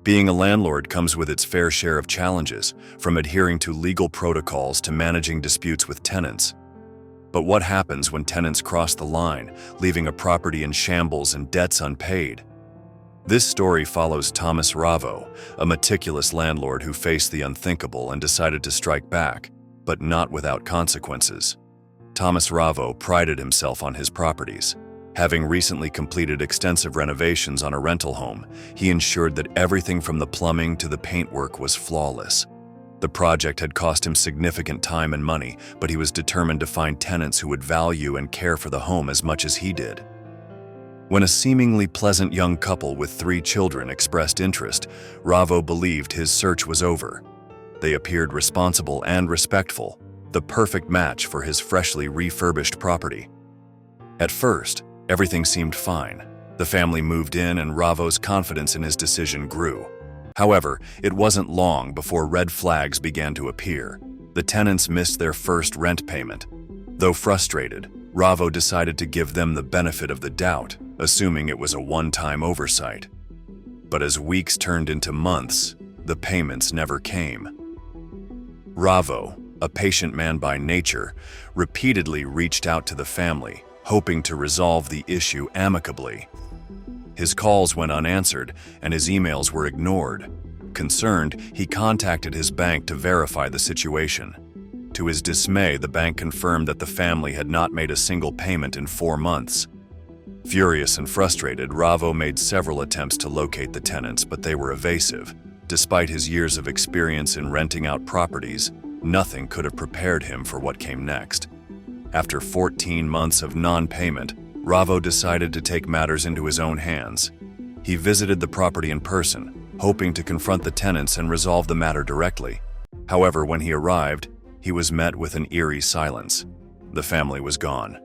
Being a landlord comes with its fair share of challenges, from adhering to legal protocols to managing disputes with tenants. But what happens when tenants cross the line, leaving a property in shambles and debts unpaid? This story follows Thomas Ravo, a meticulous landlord who faced the unthinkable and decided to strike back, but not without consequences. Thomas Ravo prided himself on his properties. Having recently completed extensive renovations on a rental home, he ensured that everything from the plumbing to the paintwork was flawless. The project had cost him significant time and money, but he was determined to find tenants who would value and care for the home as much as he did. When a seemingly pleasant young couple with 3 children expressed interest, Ravo believed his search was over. They appeared responsible and respectful, the perfect match for his freshly refurbished property. At first, everything seemed fine. The family moved in and Ravo's confidence in his decision grew. However, it wasn't long before red flags began to appear. The tenants missed their first rent payment. Though frustrated, Ravo decided to give them the benefit of the doubt, assuming it was a one-time oversight. But as weeks turned into months, the payments never came. Ravo, a patient man by nature, repeatedly reached out to the family, hoping to resolve the issue amicably. His calls went unanswered and his emails were ignored. Concerned, he contacted his bank to verify the situation. To his dismay, the bank confirmed that the family had not made a single payment in 4 months. Furious and frustrated, Ravo made several attempts to locate the tenants, but they were evasive. Despite his years of experience in renting out properties, nothing could have prepared him for what came next. After 14 months of non-payment, Ravo decided to take matters into his own hands. He visited the property in person, hoping to confront the tenants and resolve the matter directly. However, when he arrived, he was met with an eerie silence. The family was gone.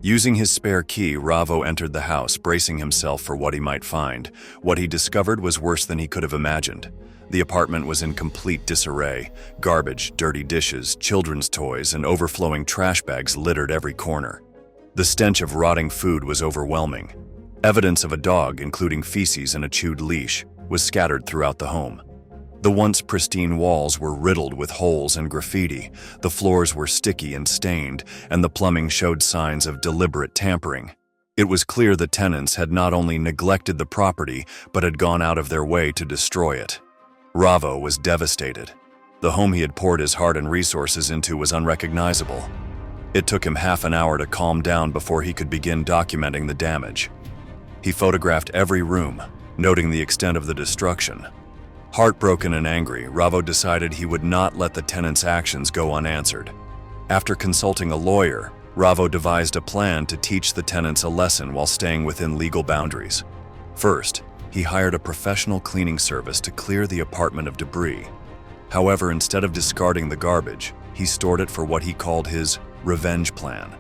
Using his spare key, Ravo entered the house, bracing himself for what he might find. What he discovered was worse than he could have imagined. The apartment was in complete disarray. Garbage, dirty dishes, children's toys, and overflowing trash bags littered every corner. The stench of rotting food was overwhelming. Evidence of a dog, including feces and a chewed leash, was scattered throughout the home. The once pristine walls were riddled with holes and graffiti, the floors were sticky and stained, and the plumbing showed signs of deliberate tampering. It was clear the tenants had not only neglected the property, but had gone out of their way to destroy it. Ravo was devastated. The home he had poured his heart and resources into was unrecognizable. It took him half an hour to calm down before he could begin documenting the damage. He photographed every room, noting the extent of the destruction. Heartbroken and angry, Ravo decided he would not let the tenants' actions go unanswered. After consulting a lawyer, Ravo devised a plan to teach the tenants a lesson while staying within legal boundaries. First, he hired a professional cleaning service to clear the apartment of debris. However, instead of discarding the garbage, he stored it for what he called his revenge plan.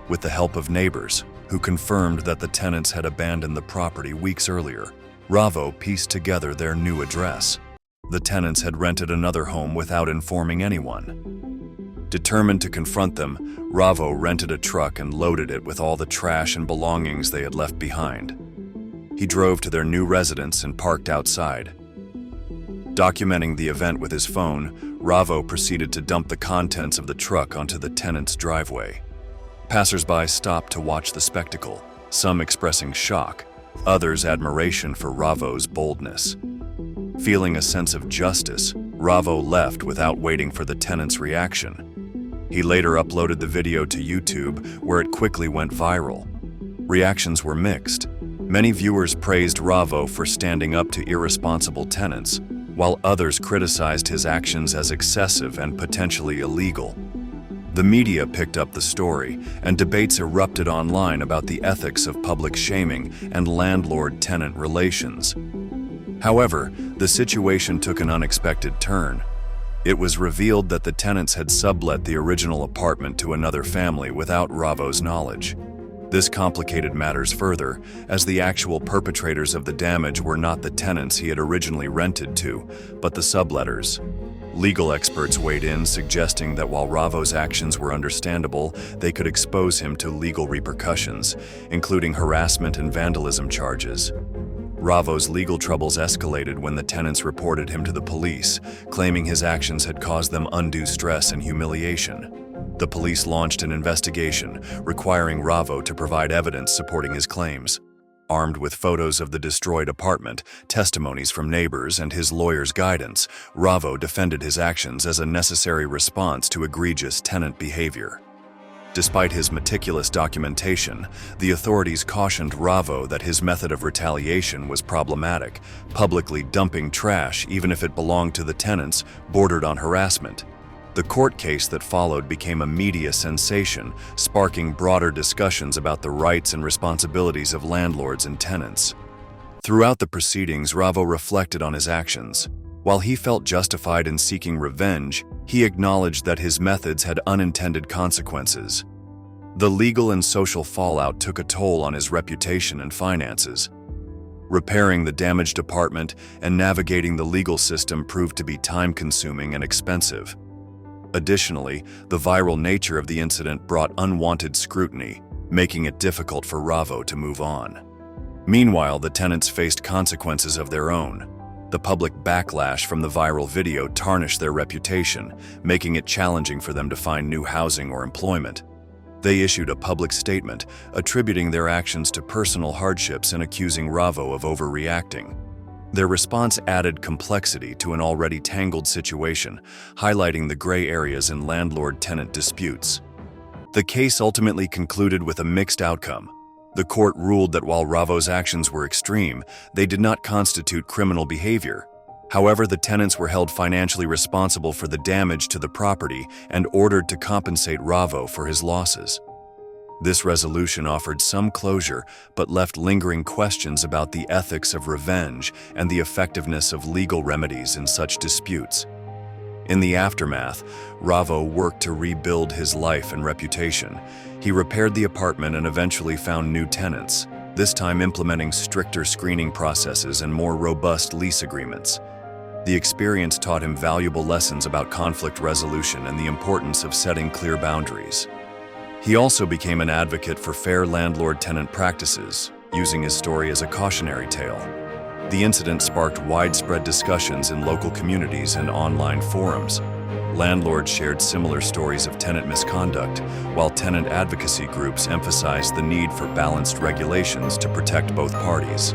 With the help of neighbors, who confirmed that the tenants had abandoned the property weeks earlier, Ravo pieced together their new address. The tenants had rented another home without informing anyone. Determined to confront them, Ravo rented a truck and loaded it with all the trash and belongings they had left behind. He drove to their new residence and parked outside. Documenting the event with his phone, Ravo proceeded to dump the contents of the truck onto the tenant's driveway. Passers-by stopped to watch the spectacle, some expressing shock, others admiration for Ravo's boldness. Feeling a sense of justice, Ravo left without waiting for the tenant's reaction. He later uploaded the video to YouTube, where it quickly went viral. Reactions were mixed. Many viewers praised Ravo for standing up to irresponsible tenants, while others criticized his actions as excessive and potentially illegal. The media picked up the story, and debates erupted online about the ethics of public shaming and landlord-tenant relations. However, the situation took an unexpected turn. It was revealed that the tenants had sublet the original apartment to another family without Ravo's knowledge. This complicated matters further, as the actual perpetrators of the damage were not the tenants he had originally rented to, but the subletters. Legal experts weighed in, suggesting that while Ravo's actions were understandable, they could expose him to legal repercussions, including harassment and vandalism charges. Ravo's legal troubles escalated when the tenants reported him to the police, claiming his actions had caused them undue stress and humiliation. The police launched an investigation, requiring Ravo to provide evidence supporting his claims. Armed with photos of the destroyed apartment, testimonies from neighbors, and his lawyer's guidance, Ravo defended his actions as a necessary response to egregious tenant behavior. Despite his meticulous documentation, the authorities cautioned Ravo that his method of retaliation was problematic. Publicly dumping trash, even if it belonged to the tenants, bordered on harassment. The court case that followed became a media sensation, sparking broader discussions about the rights and responsibilities of landlords and tenants. Throughout the proceedings, Ravo reflected on his actions. While he felt justified in seeking revenge, he acknowledged that his methods had unintended consequences. The legal and social fallout took a toll on his reputation and finances. Repairing the damaged apartment and navigating the legal system proved to be time-consuming and expensive. Additionally, the viral nature of the incident brought unwanted scrutiny, making it difficult for Ravo to move on. Meanwhile, the tenants faced consequences of their own. The public backlash from the viral video tarnished their reputation, making it challenging for them to find new housing or employment. They issued a public statement, attributing their actions to personal hardships and accusing Ravo of overreacting. Their response added complexity to an already tangled situation, highlighting the gray areas in landlord-tenant disputes. The case ultimately concluded with a mixed outcome. The court ruled that while Ravo's actions were extreme, they did not constitute criminal behavior. However, the tenants were held financially responsible for the damage to the property and ordered to compensate Ravo for his losses. This resolution offered some closure, but left lingering questions about the ethics of revenge and the effectiveness of legal remedies in such disputes. In the aftermath, Ravo worked to rebuild his life and reputation. He repaired the apartment and eventually found new tenants, this time implementing stricter screening processes and more robust lease agreements. The experience taught him valuable lessons about conflict resolution and the importance of setting clear boundaries. He also became an advocate for fair landlord-tenant practices, using his story as a cautionary tale. The incident sparked widespread discussions in local communities and online forums. Landlords shared similar stories of tenant misconduct, while tenant advocacy groups emphasized the need for balanced regulations to protect both parties.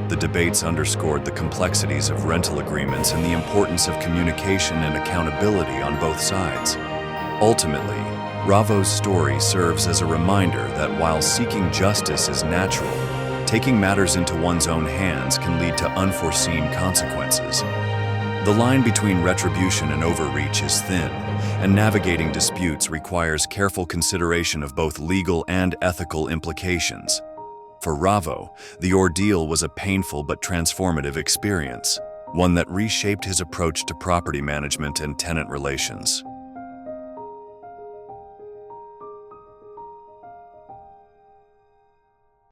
The debates underscored the complexities of rental agreements and the importance of communication and accountability on both sides. Ultimately, Ravo's story serves as a reminder that while seeking justice is natural, taking matters into one's own hands can lead to unforeseen consequences. The line between retribution and overreach is thin, and navigating disputes requires careful consideration of both legal and ethical implications. For Ravo, the ordeal was a painful but transformative experience, one that reshaped his approach to property management and tenant relations.